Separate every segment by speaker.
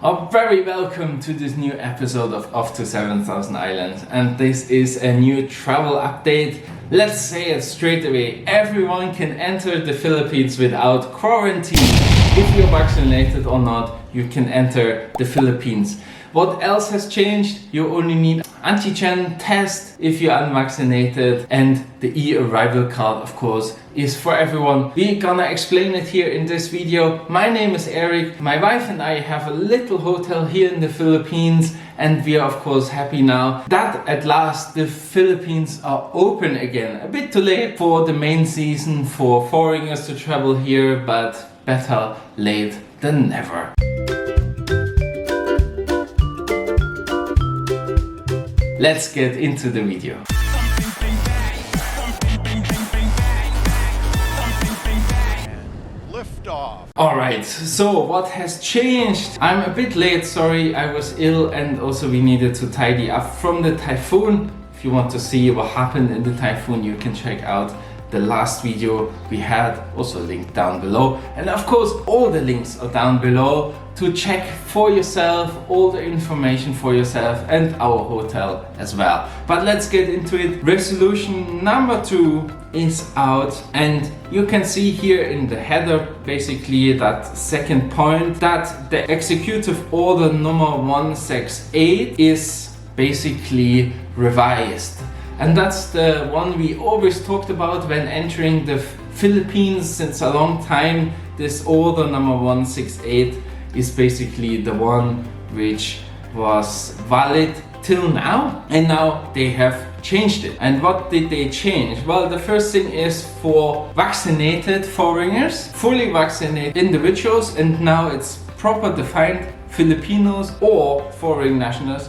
Speaker 1: Very welcome to this new episode of Off to 7,000 Islands, and this is a new travel update. Let's say it straight away, everyone can enter the Philippines without quarantine. If you're vaccinated or not, you can enter the Philippines. What else has changed? You only need antigen test if you're unvaccinated, and the eArrivelCard, of course, is for everyone. We're gonna explain it here in this video. My name is Eric. My wife and I have a little hotel here in the Philippines, and we are of course happy now that at last the Philippines are open again. A bit too late for the main season for foreigners to travel here, but better late than never. Let's get into the video. Alright, so what has changed? I'm a bit late, sorry, I was ill and also we needed to tidy up from the typhoon. If you want to see what happened in the typhoon, you can check out the last video we had, also linked down below. And of course, all the links are down below to check for yourself, all the information for yourself and our hotel as well. But let's get into it. Resolution number 2 is out, and you can see here in the header basically that second point that the executive order number 168 is basically revised. And that's the one we always talked about when entering the Philippines since a long time. This order number 168 is basically the one which was valid till now, and now they have changed it. And what did they change? Well, the first thing is for vaccinated foreigners, fully vaccinated individuals, and now it's proper defined. Filipinos or foreign nationals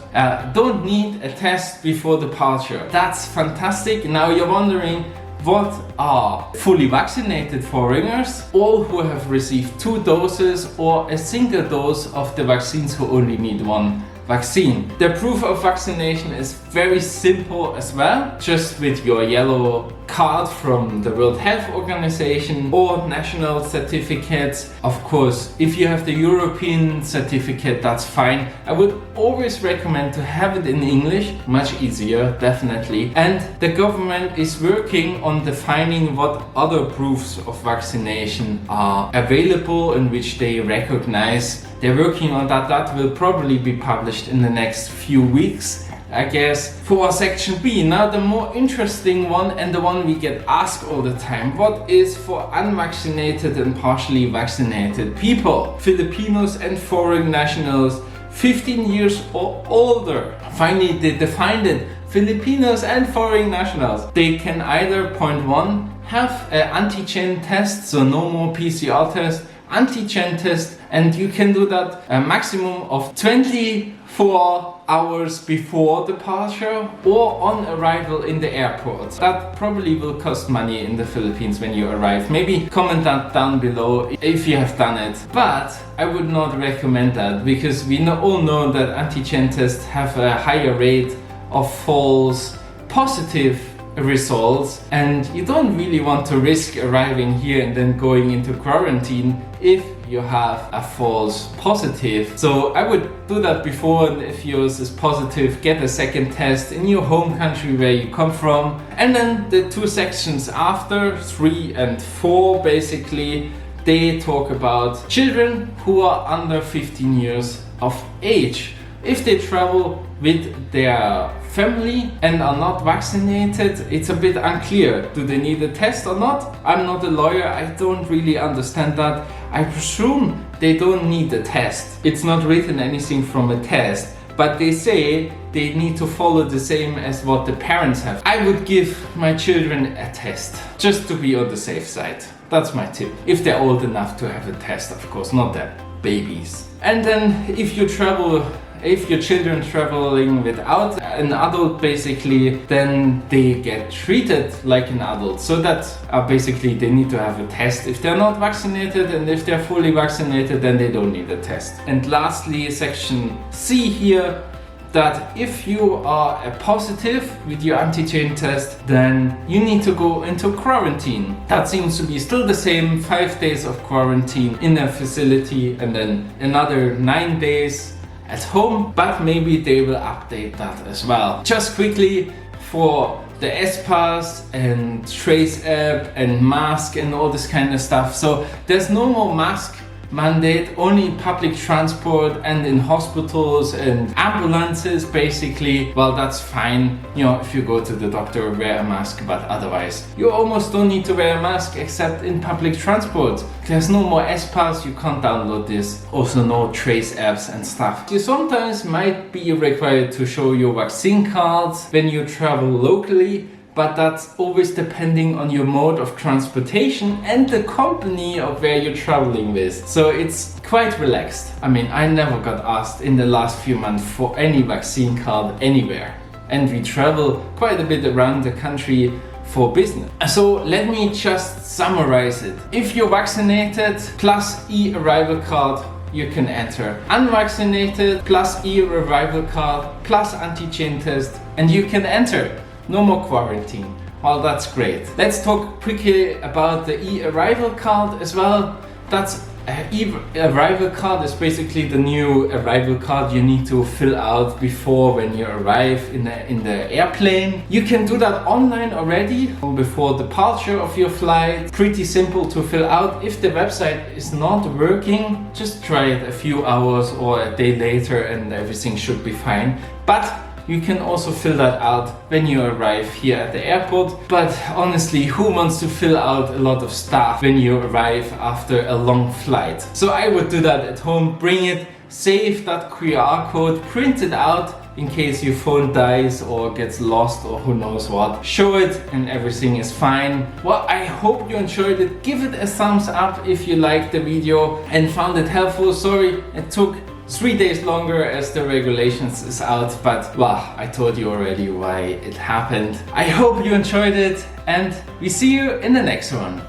Speaker 1: don't need a test before departure. That's fantastic. Now you're wondering, what are fully vaccinated foreigners? All who have received 2 doses or a single dose of the vaccines who only need 1 vaccine. The proof of vaccination is very simple as well, just with your yellow card from the World Health Organization or national certificates. Of course, if you have the European certificate, that's fine. I would always recommend to have it in English, much easier, definitely. And the government is working on defining what other proofs of vaccination are available and which they recognize. They're working on that. That will probably be published in the next few weeks, I guess. For section B, now the more interesting one and the one we get asked all the time. What is for unvaccinated and partially vaccinated people? Filipinos and foreign nationals 15 years or older. Finally, they defined it. Filipinos and foreign nationals. They can either, point 1, have an antigen test, so no more PCR test, antigen test, and you can do that a maximum of 24 hours before departure or on arrival in the airport. That probably will cost money in the Philippines when you arrive. Maybe comment that down below if you have done it. But I would not recommend that, because we all know that antigen tests have a higher rate of false positive results, and you don't really want to risk arriving here and then going into quarantine if you have a false positive. So I would do that before, and if yours is positive, get a second test in your home country where you come from. And then the 2 sections after, 3 and 4, basically they talk about children who are under 15 years of age. If they travel with their family and are not vaccinated, it's a bit unclear. Do they need a test or not? I'm not a lawyer, I don't really understand that. I presume they don't need a test. It's not written anything from a test, but they say they need to follow the same as what the parents have. I would give my children a test, just to be on the safe side. That's my tip. If they're old enough to have a test, of course, not the babies. And then if your children traveling without an adult, basically, then they get treated like an adult. So that basically they need to have a test if they're not vaccinated, and if they're fully vaccinated, then they don't need a test. And lastly, section C here that if you are a positive with your antigen test, then you need to go into quarantine. That seems to be still the same, 5 days of quarantine in a facility and then another 9 days at home, but maybe they will update that as well. Just quickly, for the S-Pass and Trace app and mask and all this kind of stuff. So there's no more mask mandate, only in public transport and in hospitals and ambulances basically. Well, that's fine, you know, if you go to the doctor, wear a mask, but otherwise you almost don't need to wear a mask except in public transport. There's no more S-Pass, you can't download this. Also no Trace apps and stuff. You sometimes might be required to show your vaccine cards when you travel locally, but that's always depending on your mode of transportation and the company of where you're traveling with. So it's quite relaxed. I mean, I never got asked in the last few months for any vaccine card anywhere. And we travel quite a bit around the country for business. So let me just summarize it. If you're vaccinated plus eArrivelCard, you can enter. Unvaccinated plus eArrivelCard plus antigen test, and you can enter. No more quarantine. Well, that's great. Let's talk quickly about the eArrivelCard as well. That's eArrivelCard is basically the new arrival card you need to fill out before when you arrive in the airplane. You can do that online already before departure of your flight. Pretty simple to fill out. If the website is not working, just try it a few hours or a day later and everything should be fine. But you can also fill that out when you arrive here at the airport. But honestly, who wants to fill out a lot of stuff when you arrive after a long flight? So I would do that at home, bring it, save that QR code, print it out in case your phone dies or gets lost or who knows what. Show it and everything is fine. Well, I hope you enjoyed it. Give it a thumbs up if you liked the video and found it helpful. Sorry, it took 3 days longer as the regulations is out, but well, I told you already why it happened. I hope you enjoyed it and we see you in the next one.